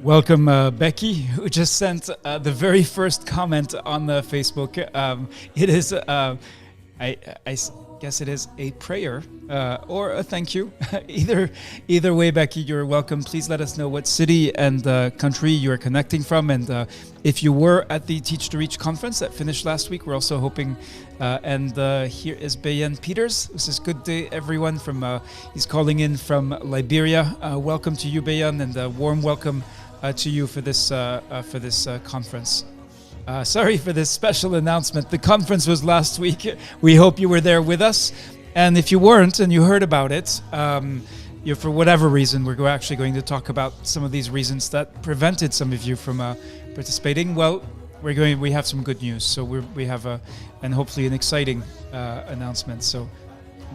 Welcome, Becky, who just sent the very first comment on the Facebook. It is, I guess it is a prayer or a thank you. Either way, Becky, you're welcome. Please let us know what city and country you are connecting from. And if you were at the Teach to Reach conference that finished last week, we're also hoping. And here is Bayan Peters. This is good day, everyone. He's calling in from Liberia. Welcome to you, Bayan, and a warm welcome to you for this conference. Sorry for this special announcement. The conference was last week. We hope you were there with us. And if you weren't and you heard about it, for whatever reason, we're actually going to talk about some of these reasons that prevented some of you from participating. Well, we have some good news. So we have and hopefully an exciting announcement. So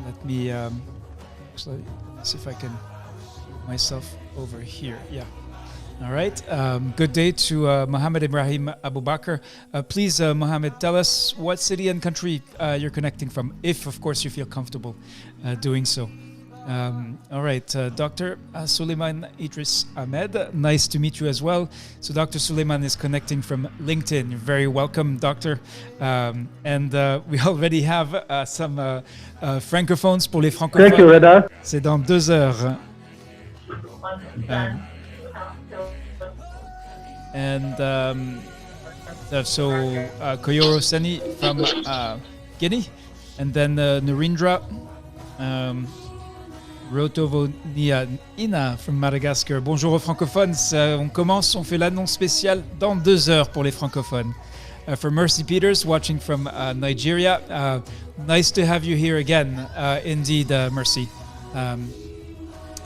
let me actually see if I can move myself over here. Yeah. All right. Good day to Mohammed Ibrahim Abubakar. Please, Mohammed, tell us what city and country you're connecting from, if, of course, you feel comfortable doing so. All right. Dr. Suleiman Idris Ahmed, nice to meet you as well. So Dr. Suleiman is connecting from LinkedIn. You're very welcome, Doctor. And we already have some francophones pour les francophones. Thank you, Reda. C'est dans 2 heures. And so Koyoro Seni from Guinea, and then Narendra Rotovo Ina from Madagascar. Bonjour aux francophones. On fait l'annonce spéciale dans 2 heures pour les francophones. For Mercy Peters, watching from Nigeria. Nice to have you here again, indeed, Mercy.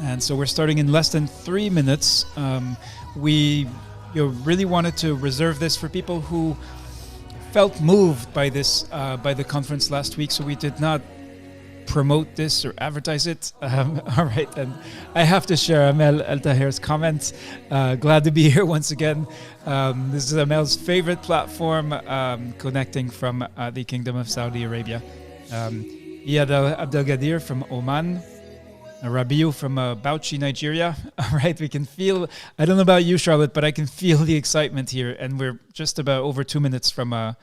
And so we're starting in less than 3 minutes. We really wanted to reserve this for people who felt moved by this, by the conference last week, so we did not promote this or advertise it. All right, and I have to share Amel El Tahir's comments. Glad to be here once again. This is Amel's favorite platform, connecting from the Kingdom of Saudi Arabia. Iyad Abdelgadir from Oman. Rabiu from Bauchi, Nigeria. All right, we can feel, I don't know about you, Charlotte, but I can feel the excitement here, and we're just about over 2 minutes from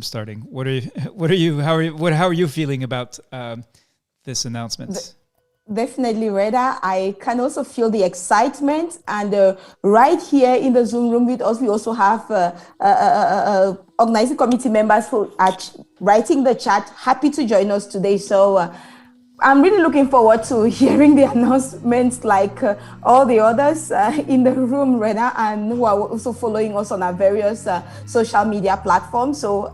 starting. How are you feeling about this announcement? Definitely, Reda. I can also feel the excitement, and right here in the Zoom room with us, we also have organizing committee members who are writing the chat, happy to join us today. So I'm really looking forward to hearing the announcements like all the others in the room, Reda, and who are also following us on our various social media platforms. So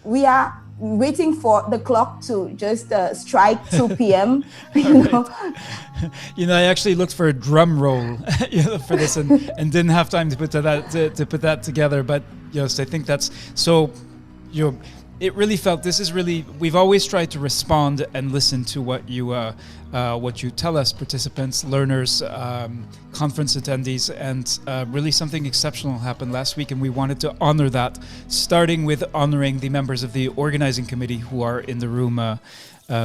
we are waiting for the clock to just strike 2 p.m. I actually looked for a drum roll for this and didn't have time to put that together. But yes, I think that's so. it really felt, this is really, we've always tried to respond and listen to what you tell us, participants, learners, conference attendees, and really something exceptional happened last week, and we wanted to honor that, starting with honoring the members of the organizing committee who are in the room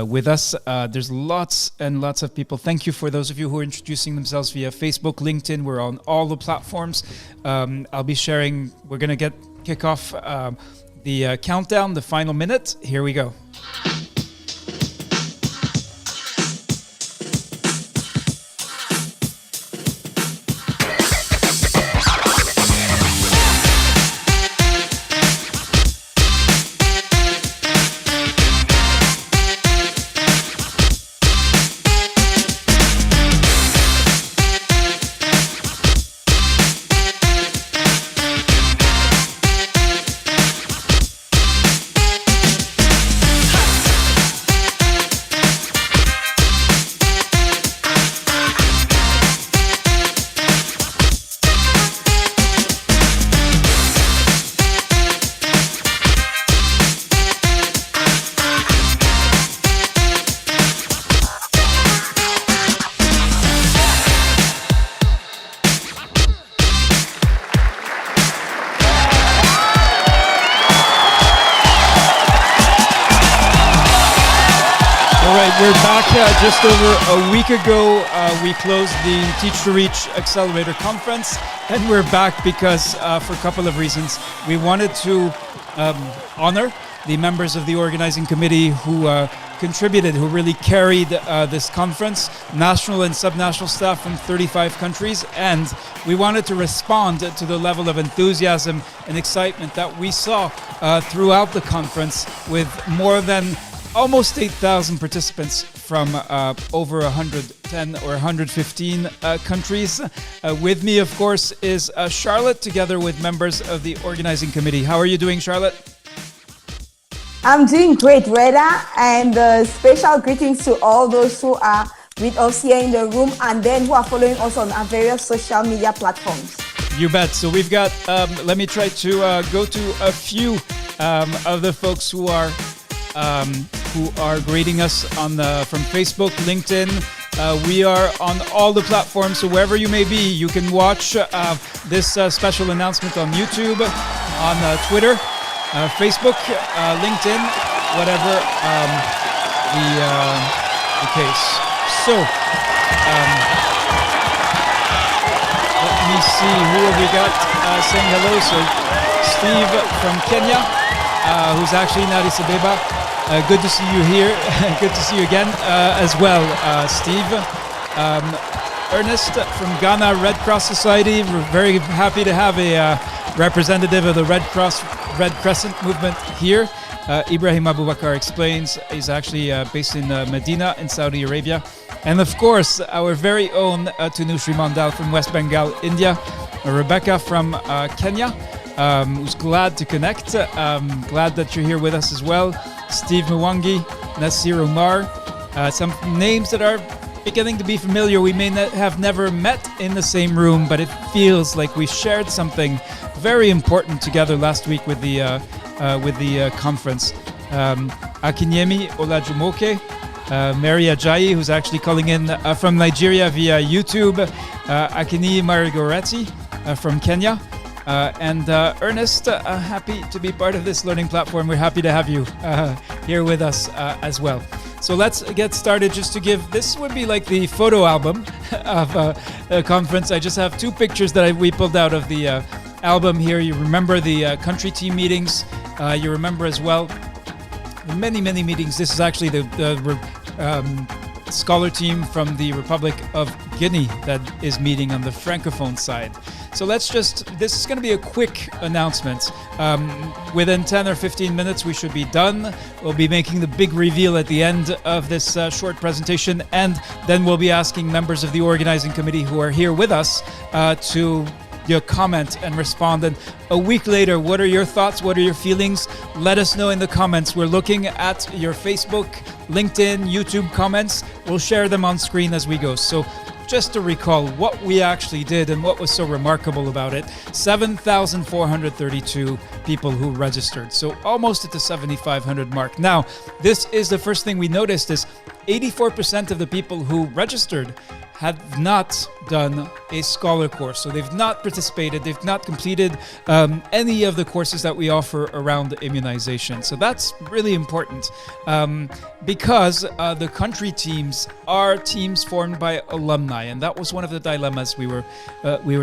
with us. There's lots and lots of people. Thank you for those of you who are introducing themselves via Facebook, LinkedIn. We're on all the platforms. I'll be sharing, we're going to kick off the countdown, the final minute. Here we go. We're back just over a week ago. We closed the Teach to Reach Accelerator Conference, and we're back because for a couple of reasons. We wanted to honor the members of the organizing committee who contributed, who really carried this conference, national and subnational staff from 35 countries, and we wanted to respond to the level of enthusiasm and excitement that we saw throughout the conference, with more than almost 8,000 participants from over 110 or 115 countries. With me, of course, is Charlotte, together with members of the organizing committee. How are you doing, Charlotte? I'm doing great, Reda, and special greetings to all those who are with us here in the room and then who are following us on our various social media platforms. You bet. So we've got, let me try to go to a few of the folks who are greeting us on from Facebook, LinkedIn. We are on all the platforms, so wherever you may be, you can watch this special announcement on YouTube, on Twitter, Facebook, LinkedIn, whatever the case. So, let me see, who have we got saying hello? So, Steve from Kenya, who's actually in Addis Ababa. Good to see you here. Good to see you again as well, Steve. Ernest from Ghana Red Cross Society. We're very happy to have a representative of the Red Crescent movement here. Ibrahim Abubakar explains he's actually based in Medina in Saudi Arabia. And of course, our very own Tanushree Mandal from West Bengal, India. Rebecca from Kenya, who's glad to connect. Glad that you're here with us as well. Steve Mwangi, Nasir Umar, some names that are beginning to be familiar. We may have never met in the same room, but it feels like we shared something very important together last week with the conference. Akinyemi Olajumoke, Mary Ajayi, who's actually calling in from Nigeria via YouTube, Akini Marigoretti from Kenya. And Ernest, happy to be part of this learning platform. We're happy to have you here with us as well. So let's get started. Just to give, this would be like the photo album of a conference. I just have two pictures that we pulled out of the album here. You remember the country team meetings. You remember as well many meetings. This is actually the scholar team from the Republic of Guinea that is meeting on the Francophone side. So this is going to be a quick announcement. Within 10 or 15 minutes, we should be done. We'll be making the big reveal at the end of this short presentation, and then we'll be asking members of the organizing committee who are here with us to comment and respond. And a week later, what are your thoughts? What are your feelings? Let us know in the comments. We're looking at your Facebook, LinkedIn, YouTube comments. We'll share them on screen as we go. So just to recall what we actually did and what was so remarkable about it, 7,432 people who registered. So almost at the 7,500 mark. Now, this is the first thing we noticed is 84% of the people who registered have not done a scholar course. So they've not participated, they've not completed any of the courses that we offer around immunization. So that's really important because the country teams are teams formed by alumni. And that was one of the dilemmas we were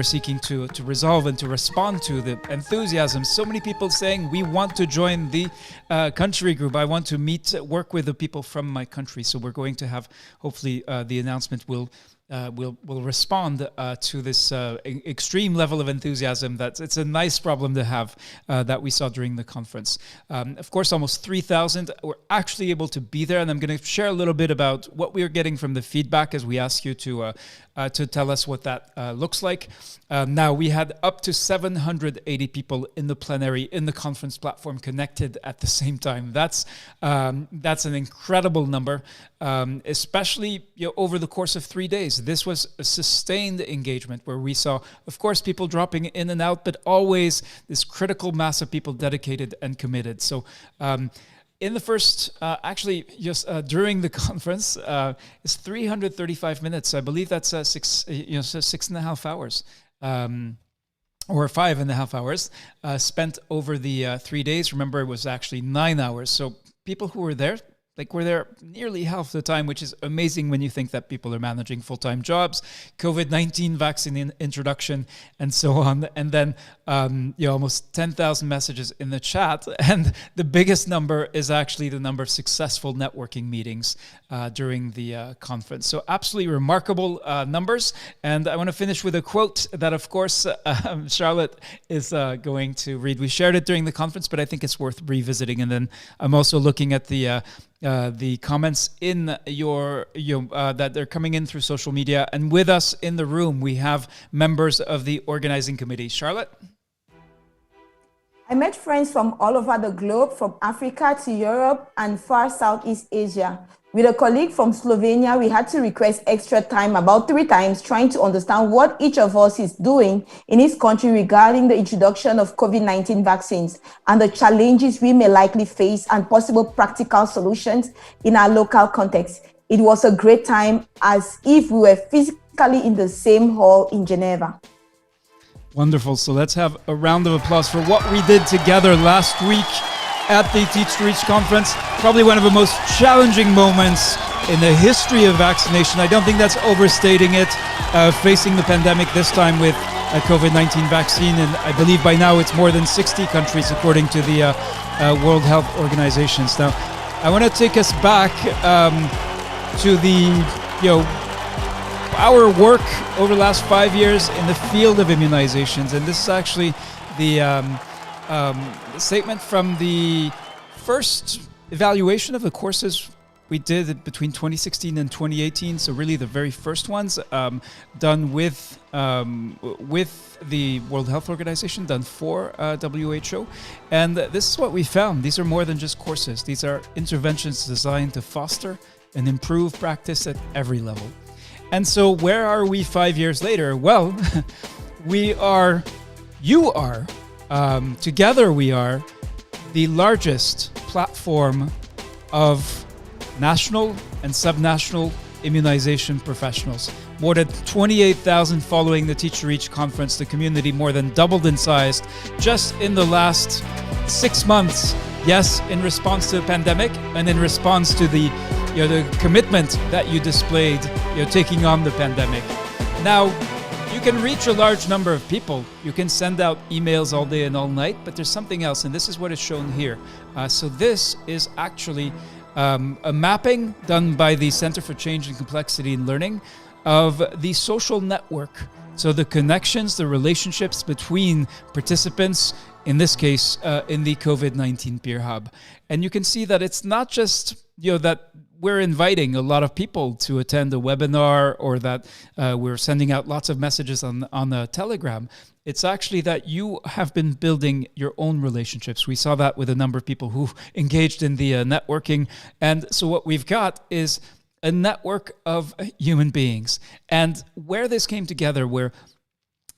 seeking to resolve and to respond to, the enthusiasm. So many people saying, we want to join the country group. I want to work with the people from my country. So we're going to have, hopefully the announcement will respond to this extreme level of enthusiasm. It's a nice problem to have that we saw during the conference. Of course, almost 3,000 were actually able to be there, and I'm going to share a little bit about what we are getting from the feedback as we ask you to tell us what that looks like. Now, we had up to 780 people in the plenary, in the conference platform connected at the same time. That's an incredible number, especially over the course of 3 days. This was a sustained engagement where we saw, of course, people dropping in and out, but always this critical mass of people dedicated and committed. So in the first, during the conference, it's 335 minutes. I believe that's 6.5 hours. Or 5.5 hours spent over the 3 days. Remember, it was actually 9 hours. So people who were there, were there nearly half the time, which is amazing when you think that people are managing full-time jobs, COVID-19 vaccine introduction, and so on. And then, almost 10,000 messages in the chat. And the biggest number is actually the number of successful networking meetings during the conference. So absolutely remarkable numbers. And I want to finish with a quote that, of course, Charlotte is going to read. We shared it during the conference, but I think it's worth revisiting. And then I'm also looking at the comments in that they're coming in through social media. And with us in the room, we have members of the organizing committee. Charlotte? I met friends from all over the globe, from Africa to Europe and far Southeast Asia. With a colleague from Slovenia, we had to request extra time about 3 times trying to understand what each of us is doing in his country regarding the introduction of COVID-19 vaccines and the challenges we may likely face and possible practical solutions in our local context. It was a great time, as if we were physically in the same hall in Geneva. Wonderful. So let's have a round of applause for what we did together last week at the Teach to Reach conference. Probably one of the most challenging moments in the history of vaccination. I don't think that's overstating it, facing the pandemic this time with a COVID-19 vaccine. And I believe by now it's more than 60 countries, according to the World Health Organizations. Now, I want to take us back to the, our work over the last 5 years in the field of immunizations. And this is actually the statement from the first evaluation of the courses we did between 2016 and 2018. So really the very first ones done with the World Health Organization, done for WHO. And this is what we found. These are more than just courses. These are interventions designed to foster and improve practice at every level. And so where are we 5 years later? Well, together we are the largest platform of national and subnational immunization professionals. More than 28,000 following the Teach to Reach conference. The community more than doubled in size just in the last 6 months. Yes, in response to the pandemic and in response to the commitment that you displayed, taking on the pandemic. Now, you can reach a large number of people. You can send out emails all day and all night, but there's something else, and this is what is shown here. So this is actually a mapping done by the Center for Change and Complexity in Learning of the social network. So the connections, the relationships between participants, in this case, in the COVID-19 Peer Hub. And you can see that it's not just, that we're inviting a lot of people to attend a webinar or that we're sending out lots of messages on a Telegram. It's actually that you have been building your own relationships. We saw that with a number of people who engaged in the networking. And so what we've got is a network of human beings. And where this came together,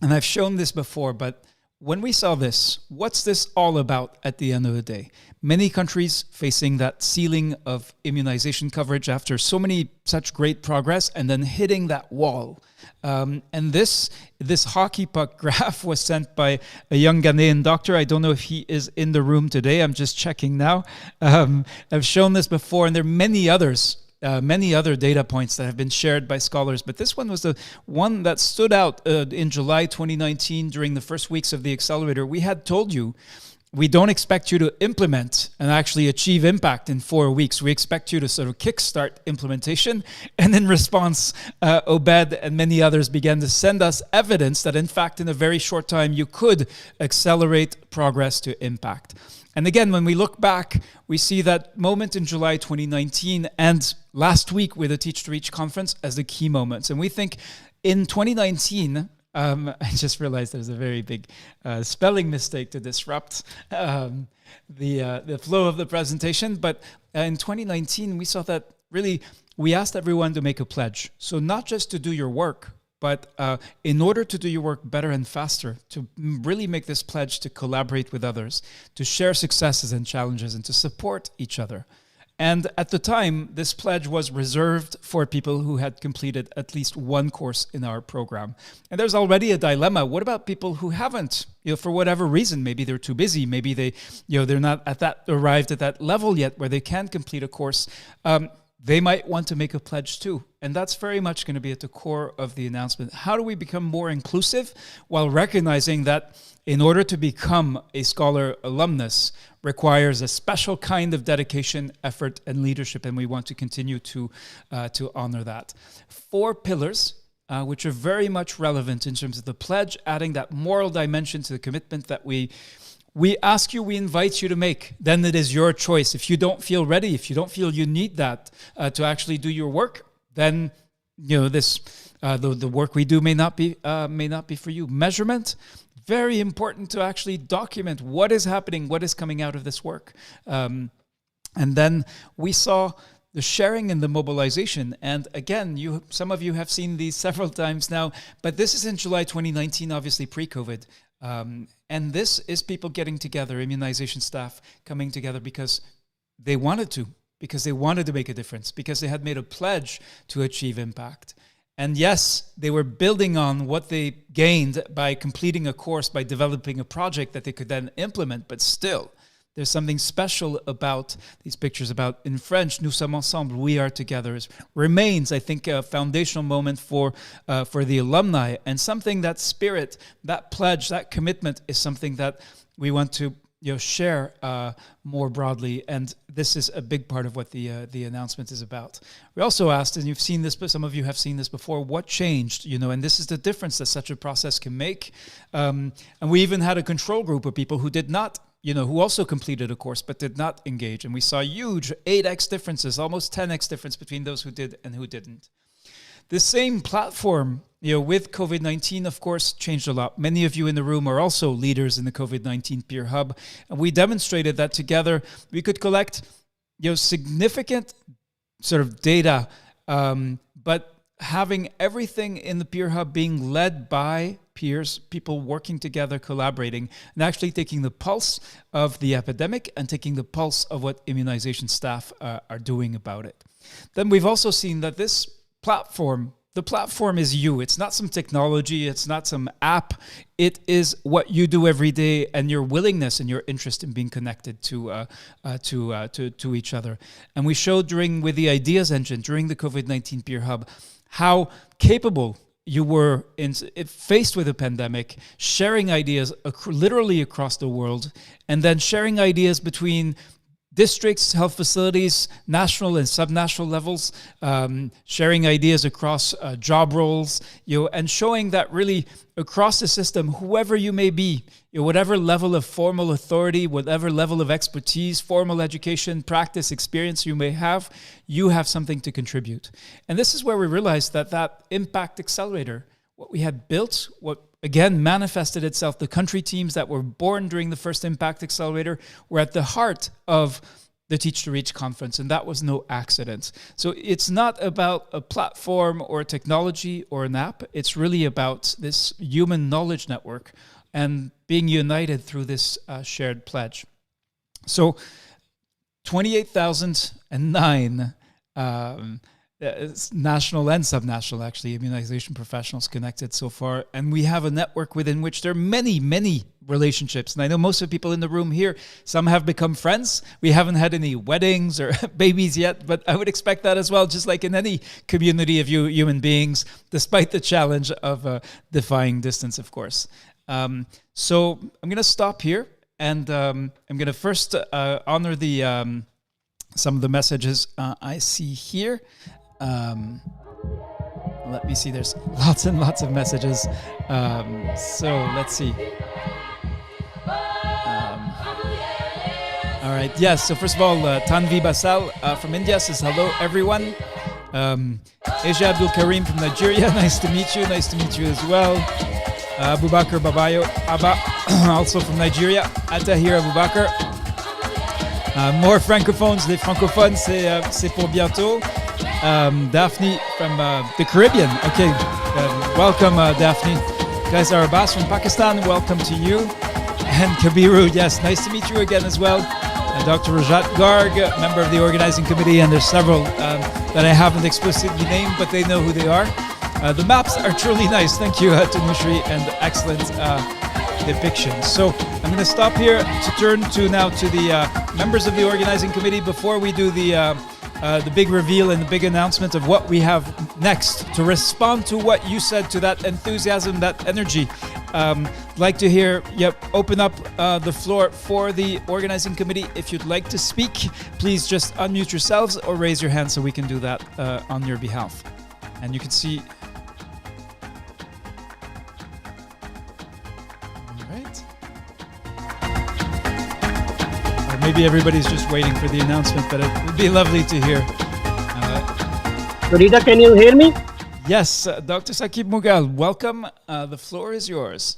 and I've shown this before, but when we saw this, what's this all about at the end of the day? Many countries facing that ceiling of immunization coverage after such great progress, and then hitting that wall. And this hockey puck graph was sent by a young Ghanaian doctor. I don't know if he is in the room today. I'm just checking now. I've shown this before, and there are many other data points that have been shared by scholars, but this one was the one that stood out in July 2019 during the first weeks of the accelerator. We had told you, we don't expect you to implement and actually achieve impact in 4 weeks. We expect you to sort of kickstart implementation. And in response, Obed and many others began to send us evidence that in fact, in a very short time, you could accelerate progress to impact. And again, when we look back, we see that moment in July 2019 and last week with the Teach to Reach conference as the key moments. And we think in 2019, I just realized there's a very big spelling mistake to disrupt the flow of the presentation. But in 2019, we saw that really we asked everyone to make a pledge. So not just to do your work, but in order to do your work better and faster, to really make this pledge to collaborate with others, to share successes and challenges, and to support each other. And at the time, this pledge was reserved for people who had completed at least one course in our program. And there's already a dilemma. What about people who haven't, for whatever reason? Maybe they're too busy. Maybe they're not arrived at that level yet where they can complete a course. They might want to make a pledge too. And that's very much going to be at the core of the announcement. How do we become more inclusive while recognizing that in order to become a scholar alumnus requires a special kind of dedication, effort, and leadership, and we want to continue to honor that. 4 pillars, which are very much relevant in terms of the pledge, adding that moral dimension to the commitment that we ask you, we invite you to make. Then it is your choice. If you don't feel ready, if you don't feel you need that to actually do your work, then the work we do may not be for you. Measurement, very important to actually document what is happening, what is coming out of this work. And then we saw the sharing and the mobilization. And again, some of you have seen these several times now, but this is in July 2019, obviously pre-COVID. And this is people getting together, immunization staff coming together because they wanted to make a difference, because they had made a pledge to achieve impact. And yes, they were building on what they gained by completing a course, by developing a project that they could then implement, but still, there's something special about these pictures about, in French, nous sommes ensemble, we are together, remains, I think, a foundational moment for the alumni, and something that spirit, that pledge, that commitment is something that we want to share more broadly, and this is a big part of what the announcement is about. We also asked, and you've seen this, but some of you have seen this before, what changed, and this is the difference that such a process can make. And we even had a control group of people who did not, who also completed a course but did not engage, and we saw huge 8x differences, almost 10x difference between those who did and who didn't. The same platform, with COVID-19, of course, changed a lot. Many of you in the room are also leaders in the COVID-19 Peer Hub. And we demonstrated that together we could collect, significant sort of data, but having everything in the Peer Hub being led by peers, people working together, collaborating, and actually taking the pulse of the epidemic and taking the pulse of what immunization staff are doing about it. Then we've also seen that this platform, the platform is you. It's not some technology. It's not some app. It is what you do every day and your willingness and your interest in being connected to each other. And we showed with the Ideas Engine, during the COVID-19 Peer Hub, how capable you were faced with a pandemic, sharing ideas literally across the world, and then sharing ideas between districts, health facilities, national and subnational levels, sharing ideas across job roles, and showing that really across the system, whoever you may be, whatever level of formal authority, whatever level of expertise, formal education, practice, experience you may have, you have something to contribute. And this is where we realized that Impact Accelerator, what we had built, what again manifested itself, the country teams that were born during the first Impact Accelerator were at the heart of the Teach to Reach conference, and that was no accident. So it's not about a platform or a technology or an app. It's really about this human knowledge network and being united through this shared pledge. So 28,009 national and subnational, actually, immunization professionals connected so far. And we have a network within which there are many, many relationships. And I know most of the people in the room here, some have become friends. We haven't had any weddings or babies yet, but I would expect that as well, just like in any community of human beings, despite the challenge of defying distance, of course. So I'm going to stop here, and I'm going to first honor the some of the messages I see here. Let me see, there's lots and lots of messages. So let's see. All right, yes, so first of all, Tanvi Basal from India says hello, everyone. Asia Abdul Karim from Nigeria, nice to meet you as well. Abubakar Babayo Abba, also from Nigeria. Atahir Abubakar. More francophones, les francophones, c'est pour bientôt. Daphne from the Caribbean. Okay, welcome, Daphne. Kaisar Abbas from Pakistan, welcome to you. And Kabiru, yes, nice to meet you again as well. Dr. Rajat Garg, member of the organizing committee, and there's several that I haven't explicitly named, but they know who they are. The maps are truly nice. Thank you, Tanushri, and excellent depiction. So I'm going to stop here to turn now to the members of the organizing committee before we do the big reveal and the big announcement of what we have next. To respond to what you said, to that enthusiasm, that energy, like to hear, open up the floor for the organizing committee. If you'd like to speak, please just unmute yourselves or raise your hand so we can do that on your behalf. And you can see. Maybe everybody's just waiting for the announcement, but it would be lovely to hear. Rita, can you hear me? Yes, Dr. Sakib Mughal, welcome. The floor is yours.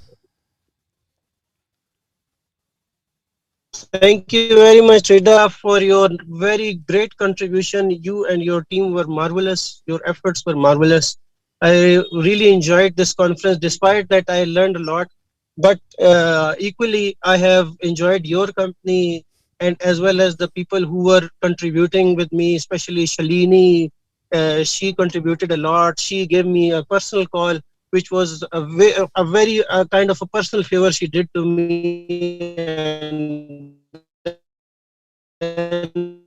Thank you very much, Rita, for your very great contribution. You and your team were marvelous. Your efforts were marvelous. I really enjoyed this conference. Despite that, I learned a lot. But equally, I have enjoyed your company, and as well as the people who were contributing with me, especially Shalini. She contributed a lot. She gave me a personal call, which was a very kind of a personal favor she did to me. And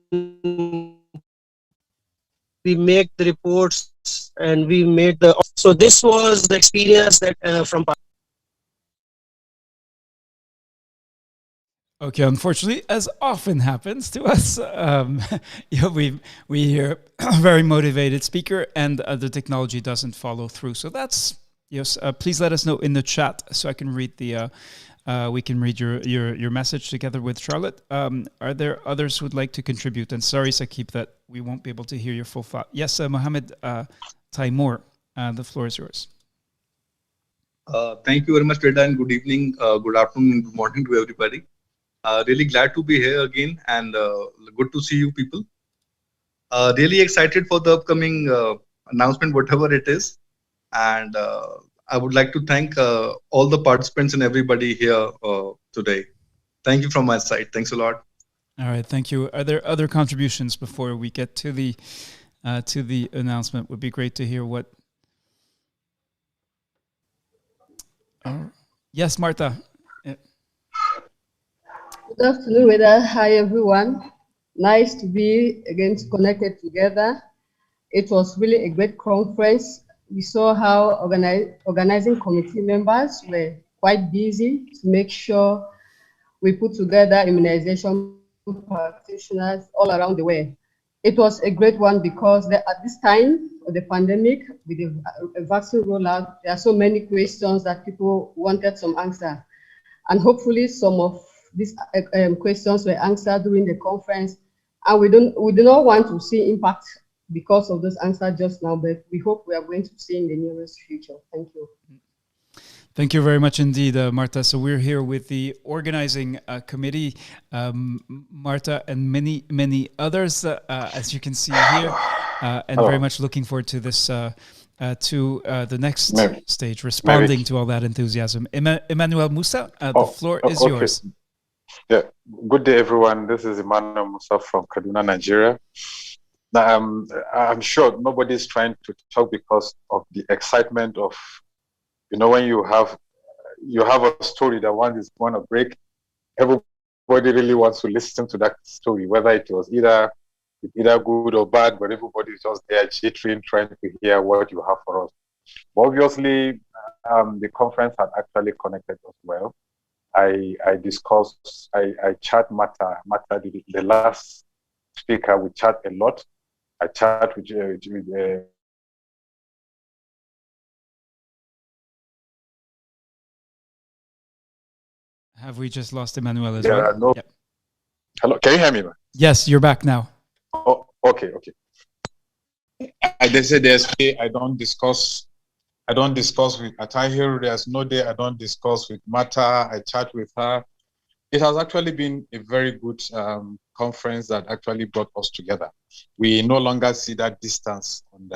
we make the reports and we made the. So this was the experience that from. Okay, unfortunately, as often happens to us, we hear a very motivated speaker, and the technology doesn't follow through. So that's yes. Please let us know in the chat so I can read the. We can read your message together with Charlotte. Are there others who'd like to contribute? And sorry, Sakib, that we won't be able to hear your full thought. Yes, Mohammed Taimur, the floor is yours. Thank you very much, Reda, and good evening, good afternoon, good morning to everybody. Really glad to be here again, and good to see you people. Really excited for the upcoming announcement, whatever it is. And I would like to thank all the participants and everybody here today. Thank you from my side. Thanks a lot. All right, thank you. Are there other contributions before we get to the announcement? Would be great to hear what. Yes, Martha. Good afternoon, Reda. Hi, everyone. Nice to be again connected together. It was really a great conference. We saw how organizing committee members were quite busy to make sure we put together immunization practitioners all around the world. It was a great one because at this time of the pandemic, with the vaccine rollout, there are so many questions that people wanted some answer. And hopefully some of these questions were answered during the conference. And we do not want to see impact because of those answers just now, but we hope we are going to see in the nearest future. Thank you. Thank you very much indeed, Marta. So we're here with the organizing committee, Marta and many others, as you can see here, and very much looking forward to this, to the next stage, responding to all that enthusiasm. Emmanuel Musa, the floor is yours. Yeah. Good day, everyone. This is Emmanuel Musa from Kaduna, Nigeria. Now, I'm sure nobody's trying to talk because of the excitement of, when you have a story that one is going to break, everybody really wants to listen to that story, whether it was either good or bad, but everybody's just there jittering, trying to hear what you have for us. But obviously, the conference had actually connected us well. I chat Mata, the last speaker, we chat a lot. I chat with Have we just lost Emmanuel as well? No. Yep. Hello, can you hear me, man? Yes, you're back now. Oh, okay. They say there's day I don't discuss with Atahir. There's no day I don't discuss with Mata. I chat with her. It has actually been a very good conference that actually brought us together. We no longer see that distance on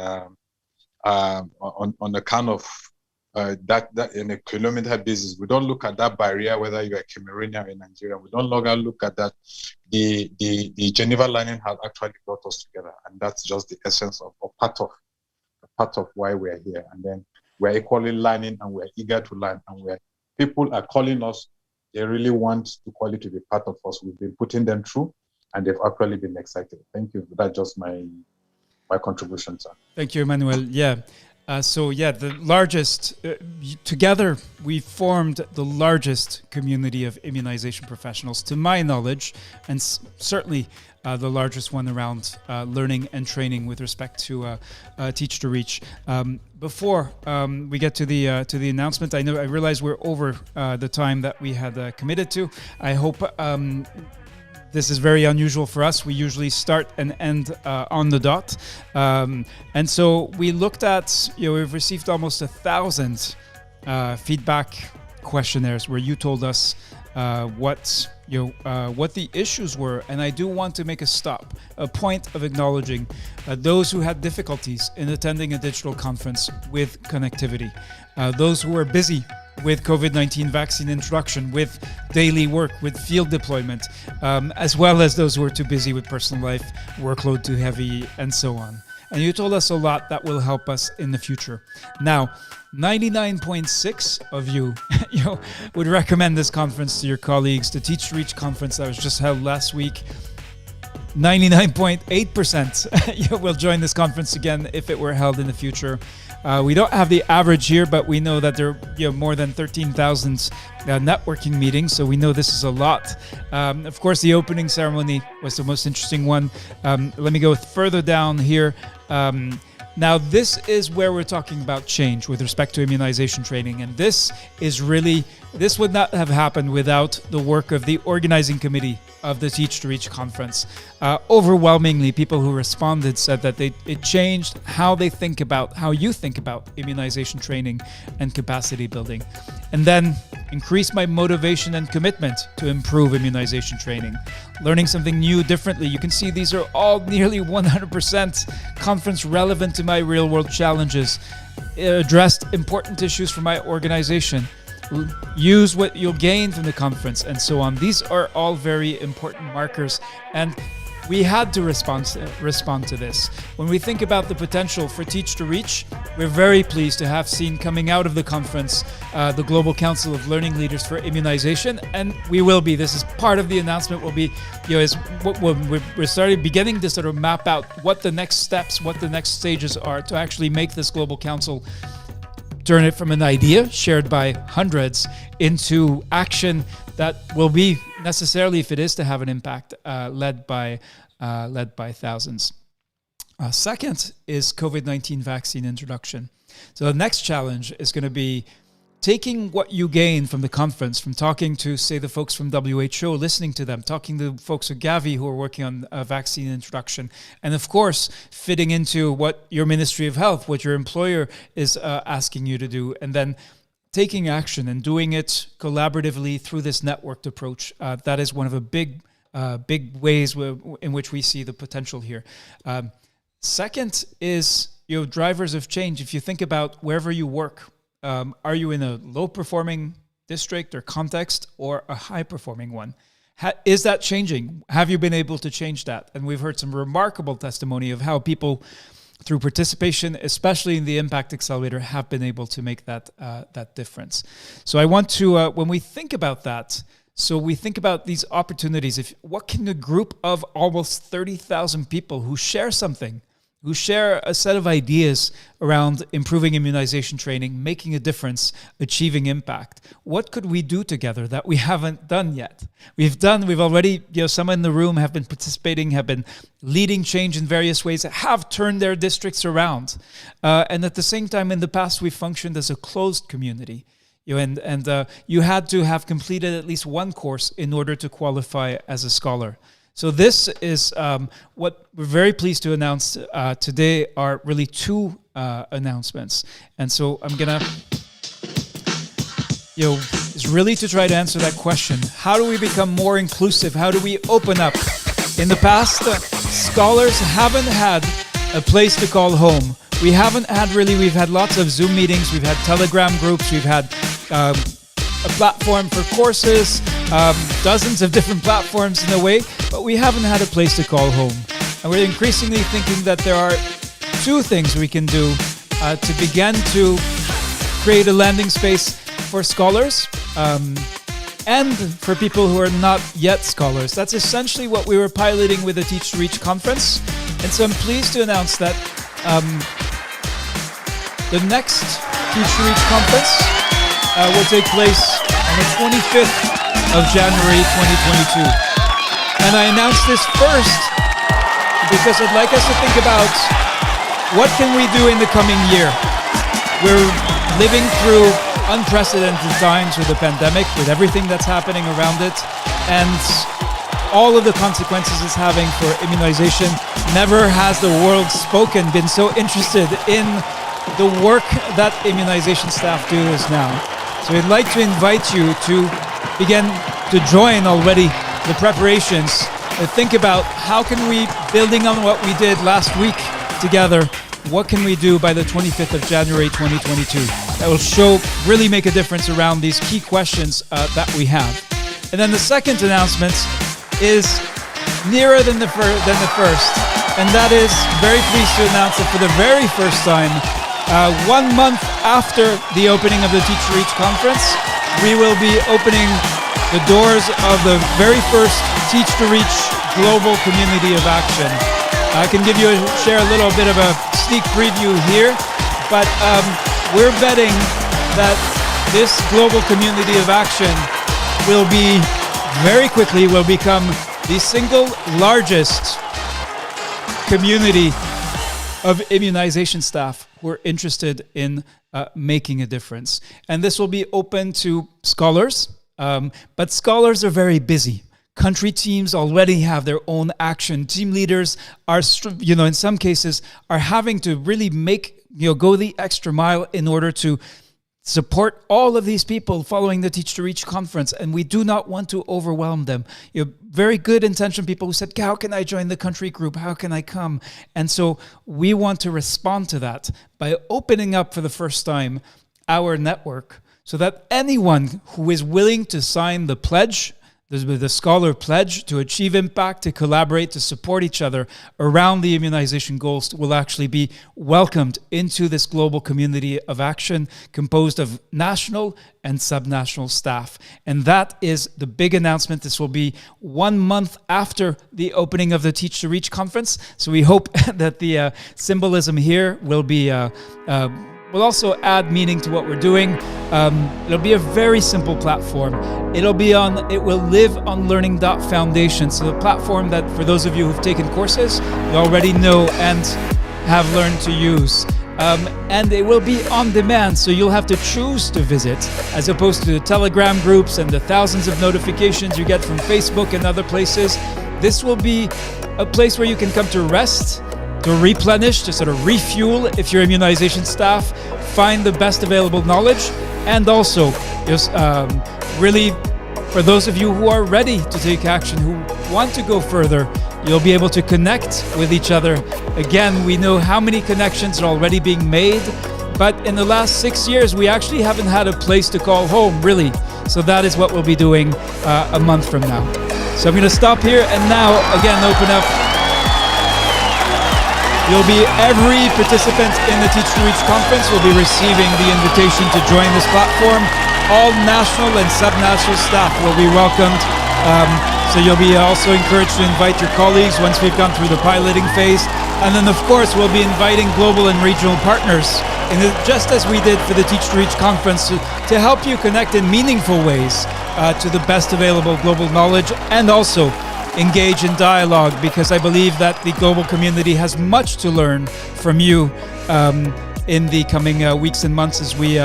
the kind of that in a kilometer basis. We don't look at that barrier whether you're a Cameroonian or in Nigeria. We don't longer look at that. The Geneva lining has actually brought us together, and that's just the essence of part of why we're here. And then we're equally learning, and we're eager to learn, and people are calling us. They really want to call it to be part of us. We've been putting them through, and they've actually been excited. Thank you. That's just my contribution, sir. Thank you, Emmanuel. Yeah. The largest, together we formed the largest community of immunization professionals, to my knowledge, and certainly the largest one around learning and training with respect to Teach to Reach. Before we get to the announcement, I realize we're over the time that we had committed to. I hope this is very unusual for us. We usually start and end on the dot. And so we looked at, we've received almost 1,000 feedback questionnaires where you told us what the issues were. And I do want to make a point of acknowledging those who had difficulties in attending a digital conference with connectivity, those who were busy with COVID-19 vaccine introduction, with daily work, with field deployment, as well as those who are too busy with personal life, workload too heavy, and so on. And you told us a lot that will help us in the future. Now, 99.6 of you, would recommend this conference to your colleagues. The Teach to Reach conference that was just held last week, 99.8% will join this conference again if it were held in the future. We don't have the average here, but we know that there are more than 13,000 networking meetings, so we know this is a lot. Of course, the opening ceremony was the most interesting one. Let me go further down here. Now, this is where we're talking about change with respect to immunization training, and this would not have happened without the work of the organizing committee of the Teach to Reach conference. Overwhelmingly, people who responded said that it changed how you think about immunization training and capacity building, and then increased my motivation and commitment to improve immunization training. Learning something new differently. You can see these are all nearly 100% conference relevant to my real world challenges. Addressed important issues for my organization. Use what you'll gain from the conference, and so on. These are all very important markers, and we had to respond to this. When we think about the potential for Teach to Reach, we're very pleased to have seen coming out of the conference the Global Council of Learning Leaders for Immunization, and we will be. This is part of the announcement. Will be, we're beginning to sort of map out what the next steps, what the next stages are to actually make this Global Council turn it from an idea shared by hundreds into action that will be necessarily, if it is to have an impact, led by thousands. Second is COVID-19 vaccine introduction. So the next challenge is going to be taking what you gain from the conference, from talking to, say, the folks from WHO, listening to them, talking to folks at Gavi who are working on vaccine introduction, and of course, fitting into what your Ministry of Health, what your employer is asking you to do, and then taking action and doing it collaboratively through this networked approach. That is one of the big ways in which we see the potential here. Second is, drivers of change. If you think about wherever you work, are you in a low-performing district or context or a high-performing one? Is that changing? Have you been able to change that? And we've heard some remarkable testimony of how people, through participation, especially in the Impact Accelerator, have been able to make that difference. So I want to, when we think about that, so we think about these opportunities. What can a group of almost 30,000 people who share something, who share a set of ideas around improving immunization training, making a difference, achieving impact, what could we do together that we haven't done yet? We've already, some in the room have been participating, have been leading change in various ways, have turned their districts around. And at the same time, in the past, we functioned as a closed community. And you had to have completed at least one course in order to qualify as a scholar. So this is what we're very pleased to announce today are really two announcements. And so I'm gonna, is really to try to answer that question. How do we become more inclusive? How do we open up? In the past, scholars haven't had a place to call home. We've had lots of Zoom meetings, we've had Telegram groups, we've had a platform for courses, dozens of different platforms in a way, but we haven't had a place to call home. And we're increasingly thinking that there are two things we can do to begin to create a landing space for scholars and for people who are not yet scholars. That's essentially what we were piloting with the Teach to Reach conference. And so I'm pleased to announce that the next Teach to Reach conference will take place on the 25th of January 2022. And I announced this first because I'd like us to think about what can we do in the coming year. We're living through unprecedented times with the pandemic, with everything that's happening around it, and all of the consequences it's having for immunization. Never has the world been so interested in the work that immunization staff do as now. So I'd like to invite you to begin to join already the preparations. Think about how can we, building on what we did last week together, what can we do by the 25th of January 2022 that will really make a difference around these key questions that we have. And then the second announcement is nearer than the first, and that is very pleased to announce that for the very first time, 1 month after the opening of the Teach to Reach conference, we will be opening the doors of the very first Teach to Reach global community of action. I can share a little bit of a sneak preview here, but we're betting that this global community of action will become the single largest community of immunization staff who are interested in making a difference. And this will be open to scholars, but scholars are very busy. Country teams already have their own action. Team leaders are, in some cases, are having to really go the extra mile in order to support all of these people following the Teach to Reach conference, and we do not want to overwhelm them. Very good intentioned people who said, how can I join the country group? How can I come? And so we want to respond to that by opening up for the first time our network so that anyone who is willing to sign the pledge, the Scholar Pledge, to achieve impact, to collaborate, to support each other around the immunization goals will actually be welcomed into this global community of action composed of national and subnational staff. And that is the big announcement. This will be 1 month after the opening of the Teach to Reach conference. So we hope that the symbolism here will be will also add meaning to what we're doing. It'll be a very simple platform. It will live on Learning.Foundation. So the platform that, for those of you who've taken courses, you already know and have learned to use. And it will be on demand, so you'll have to choose to visit, as opposed to the Telegram groups and the thousands of notifications you get from Facebook and other places. This will be a place where you can come to rest, to replenish, to sort of refuel if you're immunization staff, find the best available knowledge, and also just really for those of you who are ready to take action, who want to go further, you'll be able to connect with each other. Again, we know how many connections are already being made, but in the last 6 years, we actually haven't had a place to call home, really. So that is what we'll be doing a month from now. So I'm going to stop here and now, again, open up. Every participant in the Teach to Reach conference will be receiving the invitation to join this platform. All national and sub-national staff will be welcomed. So you'll be also encouraged to invite your colleagues once we've gone through the piloting phase. And then, of course, we'll be inviting global and regional partners, just as we did for the Teach to Reach conference, to help you connect in meaningful ways to the best available global knowledge, and also engage in dialogue, because I believe that the global community has much to learn from you in the coming weeks and months as we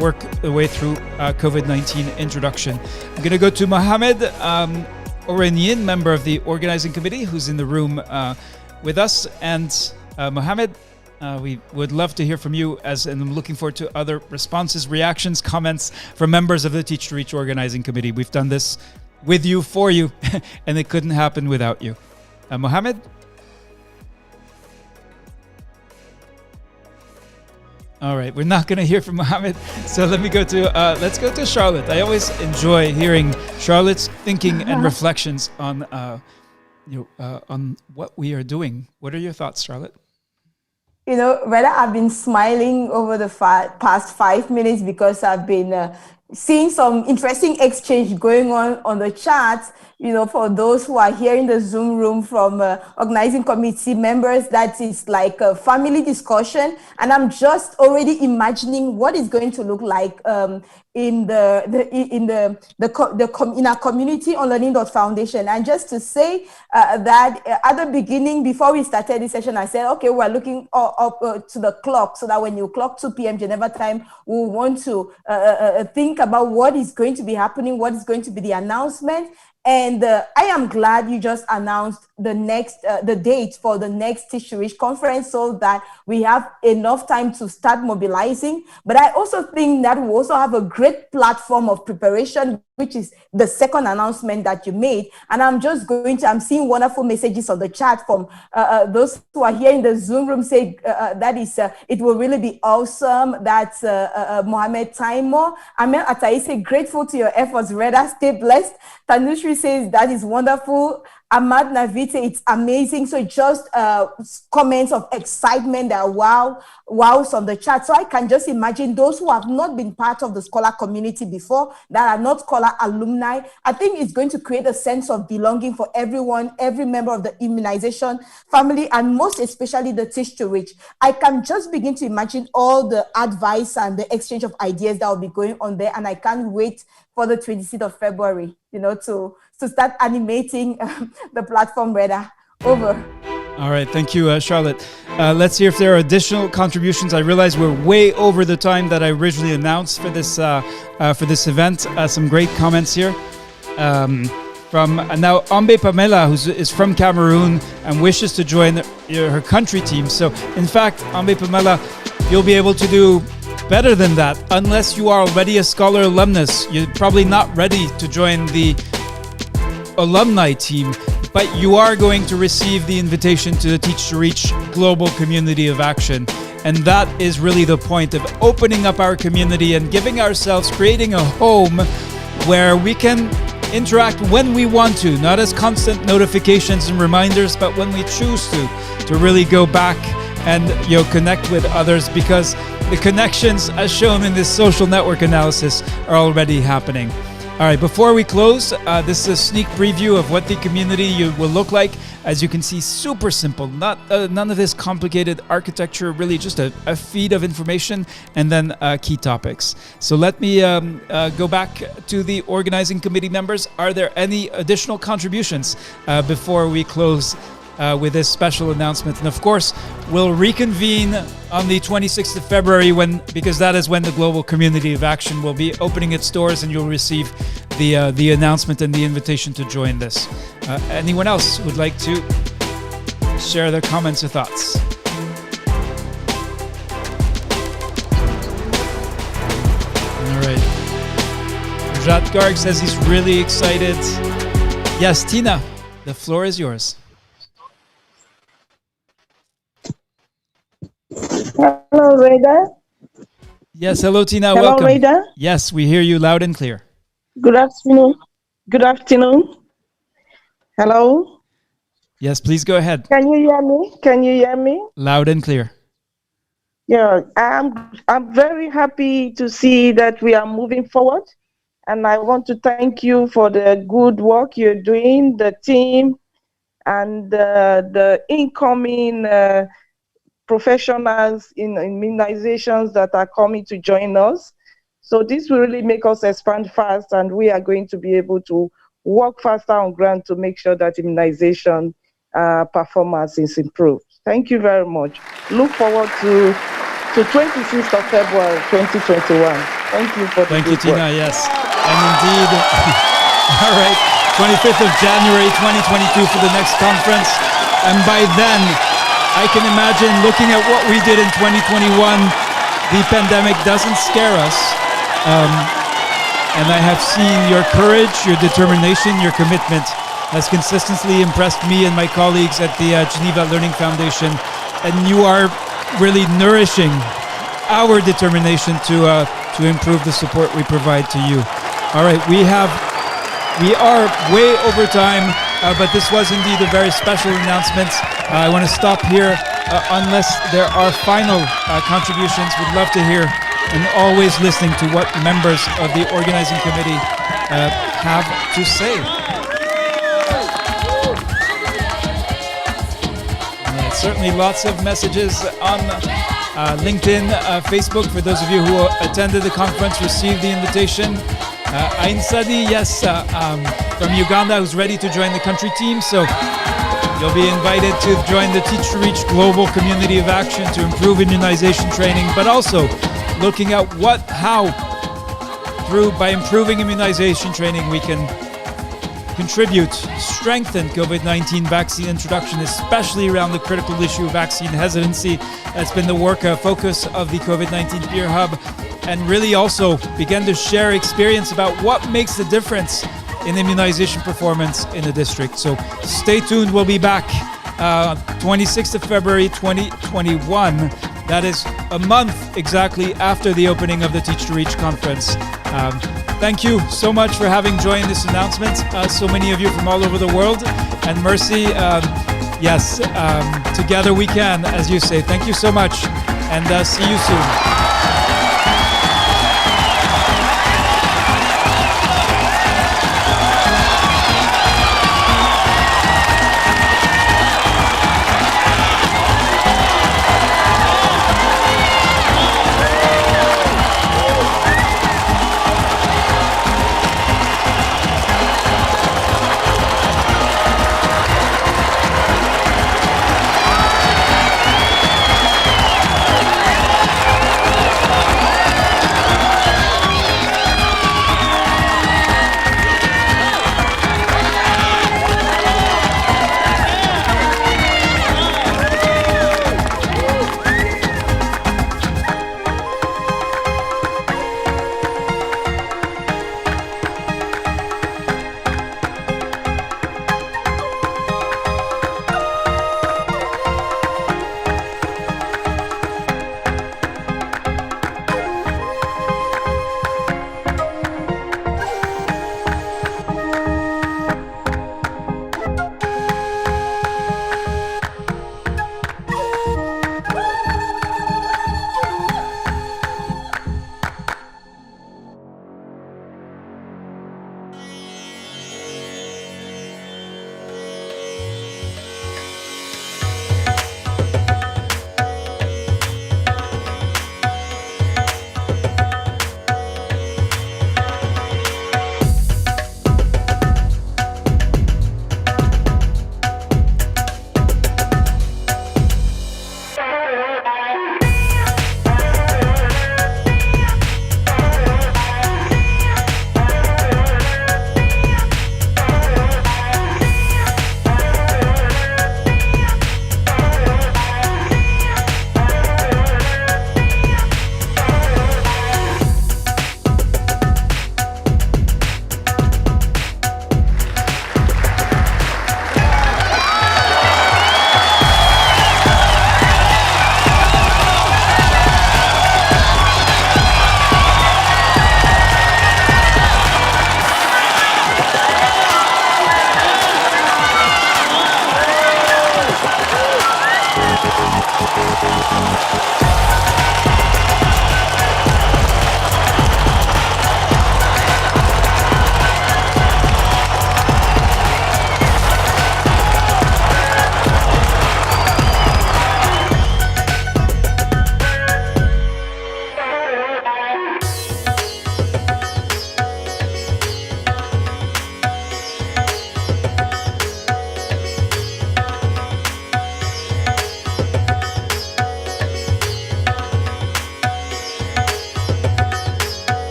work the way through COVID-19 introduction. I'm going to go to Mohamed Orenyin, member of the organizing committee, who's in the room with us. And Mohamed, we would love to hear from you, and I'm looking forward to other responses, reactions, comments from members of the Teach to Reach organizing committee. We've done this with you, for you, and it couldn't happen without you. Mohamed? All right, we're not going to hear from Mohamed, so let's go to Charlotte. I always enjoy hearing Charlotte's thinking and reflections on what we are doing. What are your thoughts, Charlotte? Reda, I've been smiling over the past 5 minutes because I've been seeing some interesting exchange going on the chat. For those who are here in the Zoom room from organizing committee members, that is like a family discussion. And I'm just already imagining what it's going to look like in our community on learning.foundation. And just to say that at the beginning, before we started this session, I said, okay, we're looking up to the clock, so that when you clock 2 p.m. Geneva time, we want to think about what is going to be happening, what is going to be the announcement. And I am glad you just announced the date for the next Teach to Reach conference, so that we have enough time to start mobilizing. But I also think that we also have a great platform of preparation, which is the second announcement that you made. And I'm I'm seeing wonderful messages on the chat from those who are here in the Zoom room saying it will really be awesome. That's Mohamed Taimo. Amel Atai say, grateful to your efforts, Reda, stay blessed. Tanushri says, that is wonderful. Ahmad Navite, it's amazing. So just comments of excitement that wows on the chat. So I can just imagine those who have not been part of the Scholar community before, that are not Scholar alumni. I think it's going to create a sense of belonging for everyone, every member of the immunization family, and most especially the Teach to Reach. I can just begin to imagine all the advice and the exchange of ideas that will be going on there. And I can't wait for the 26th of February, to start animating the platform, Reda. Over. All right, thank you, Charlotte. Let's hear if there are additional contributions. I realize we're way over the time that I originally announced for this event. Some great comments here. From now Ambe Pamela, who is from Cameroon and wishes to join her country team. So, in fact, Ambe Pamela, you'll be able to do better than that. Unless you are already a Scholar alumnus, you're probably not ready to join the alumni team, but you are going to receive the invitation to the Teach to Reach global community of action. And that is really the point of opening up our community and giving ourselves, creating a home where we can interact when we want to, not as constant notifications and reminders, but when we choose to really go back and connect with others, because the connections, as shown in this social network analysis, are already happening. All right, before we close, this is a sneak preview of what the community will look like. As you can see, super simple, none of this complicated architecture, really just a feed of information and then key topics. So let me go back to the organizing committee members. Are there any additional contributions before we close with this special announcement? And of course, we'll reconvene on the 26th of February because that is when the Global Community of Action will be opening its doors, and you'll receive the announcement and the invitation to join this. Anyone else would like to share their comments or thoughts? All right. Jatgarg says he's really excited. Yes, Tina, the floor is yours. Hello, Reda. Yes, hello, Tina. Hello, Welcome. Reda. Yes, we hear you loud and clear. Good afternoon. Good afternoon. Hello. Yes, please go ahead. Can you hear me? Can you hear me? Loud and clear. Yeah, I'm very happy to see that we are moving forward, and I want to thank you for the good work you're doing, the team, and the incoming professionals in immunizations that are coming to join us. So this will really make us expand fast, and we are going to be able to work faster on ground to make sure that immunization performance is improved. Thank you very much. Look forward to 26th of February 2021. Thank you for the Thank you, good Tina. work. Yes, and indeed. All right, 25th of January 2022 for the next conference, and by then, I can imagine looking at what we did in 2021. The pandemic doesn't scare us. And I have seen your courage, your determination, your commitment has consistently impressed me and my colleagues at the Geneva Learning Foundation. And you are really nourishing our determination to improve the support we provide to you. All right, we are way over time, but this was indeed a very special announcement. I want to stop here unless there are final contributions. We'd love to hear, and always listening to what members of the organizing committee have to say. Certainly lots of messages on LinkedIn, Facebook. For those of you who attended the conference, received the invitation. Ain Sadi, yes, from Uganda, who's ready to join the country team. So you'll be invited to join the Teach to Reach global community of action to improve immunization training, but also looking at by improving immunization training, we can contribute, strengthen COVID-19 vaccine introduction, especially around the critical issue of vaccine hesitancy. That's been the work focus of the COVID-19 Peer Hub, and really also begin to share experience about what makes the difference in immunization performance in the district. So stay tuned. We'll be back 26th of February 2021. That is a month exactly after the opening of the Teach to Reach conference. Thank you so much for having joined this announcement. So many of you from all over the world. And Mercy, yes, together we can, as you say. Thank you so much, and see you soon.